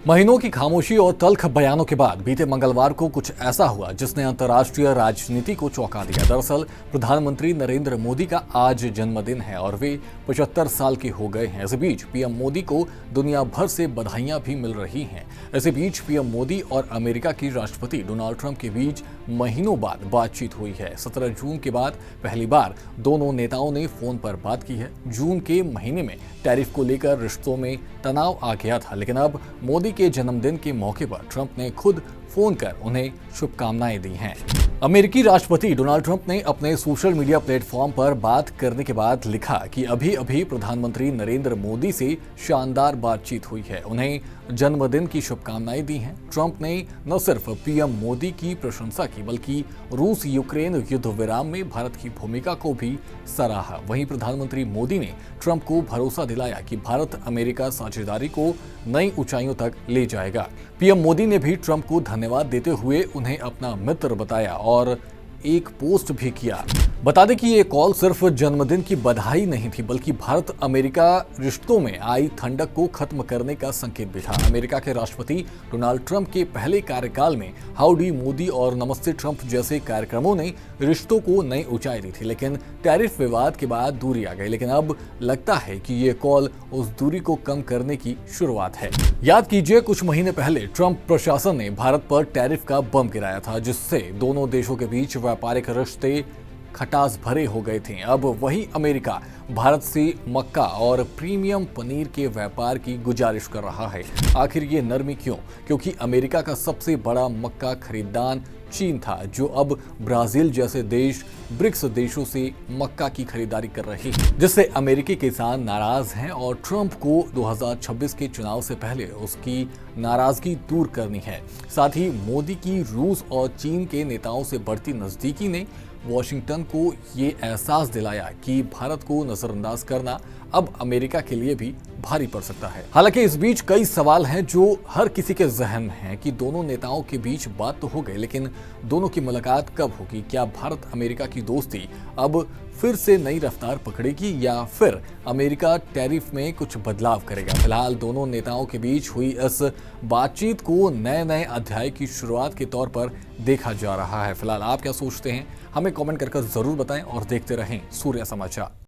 महीनों की खामोशी और तल्ख बयानों के बाद बीते मंगलवार को कुछ ऐसा हुआ जिसने अंतर्राष्ट्रीय राजनीति को चौंका दिया। दरअसल प्रधानमंत्री नरेंद्र मोदी का आज जन्मदिन है और वे 75 साल के हो गए हैं। इस बीच पीएम मोदी को दुनिया भर से बधाइयां भी मिल रही हैं। इसी बीच पीएम मोदी और अमेरिका की राष्ट्रपति डोनाल्ड ट्रंप के बीच महीनों बाद बातचीत हुई है। 17 जून के बाद पहली बार दोनों नेताओं ने फोन पर बात की है। जून के महीने में टैरिफ को लेकर रिश्तों में तनाव आ गया था, लेकिन अब मोदी के जन्मदिन के मौके पर ट्रंप ने खुद फोन कर उन्हें शुभकामनाएं दी हैं। अमेरिकी राष्ट्रपति डोनाल्ड ट्रंप ने अपने सोशल मीडिया प्लेटफॉर्म पर बात करने के बाद लिखा कि अभी अभी प्रधानमंत्री नरेंद्र मोदी से शानदार बातचीत हुई है, उन्हें जन्मदिन की शुभकामनाएं दी हैं। ट्रंप ने न सिर्फ पीएम मोदी की प्रशंसा की बल्कि रूस यूक्रेन युद्ध विराम में भारत की भूमिका को भी सराहा। वहीं प्रधानमंत्री मोदी ने ट्रंप को भरोसा दिलाया कि भारत अमेरिका साझेदारी को नई ऊंचाइयों तक ले जाएगा। पीएम मोदी ने भी ट्रंप को धन्यवाद देते हुए उन्हें अपना मित्र बताया और एक पोस्ट भी किया। बता दें कि ये कॉल सिर्फ जन्मदिन की बधाई नहीं थी बल्कि भारत अमेरिका रिश्तों में आई ठंडक को खत्म करने का संकेत भी था। अमेरिका के राष्ट्रपति डोनाल्ड ट्रंप के पहले कार्यकाल में हाउडी मोदी और नमस्ते ट्रंप जैसे कार्यक्रमों ने रिश्तों को नई ऊंचाई दी थी, लेकिन टैरिफ विवाद के बाद दूरी आ गई। लेकिन अब लगता है कि ये कॉल उस दूरी को कम करने की शुरुआत है। याद कीजिए, कुछ महीने पहले ट्रंप प्रशासन ने भारत पर टैरिफ का बम गिराया था, जिससे दोनों देशों के बीच व्यापारिक रिश्ते खटास भरे हो गए थे। अब वही अमेरिका भारत से मक्का और प्रीमियम पनीर के व्यापार की गुजारिश कर रहा है। आखिर ये नरमी क्यों? क्योंकि अमेरिका का सबसे बड़ा मक्का खरीदार चीन था, जो अब ब्राजील जैसे देश ब्रिक्स देशों से मक्का की खरीदारी कर रहे हैं, जिससे अमेरिकी किसान नाराज हैं और ट्रंप को 2026 के चुनाव से पहले उसकी नाराजगी दूर करनी है। साथ ही मोदी की रूस और चीन के नेताओं से बढ़ती नजदीकी ने वॉशिंगटन को ये एहसास दिलाया कि भारत को नजरअंदाज करना अब अमेरिका के लिए भी भारी पड़ सकता है। हालांकि इस बीच कई सवाल हैं जो हर किसी के जहन में हैं कि दोनों नेताओं के बीच बात तो हो गई, लेकिन दोनों की मुलाकात कब होगी? क्या भारत अमेरिका की दोस्ती अब फिर से नई रफ्तार पकड़ेगी या फिर अमेरिका टैरिफ में कुछ बदलाव करेगा? फिलहाल दोनों नेताओं के बीच हुई इस बातचीत को नए अध्याय की शुरुआत के तौर पर देखा जा रहा है। फिलहाल आप क्या सोचते हैं? हमें कमेंट कर जरूर बताएं और देखते रहें सूर्य समाचार।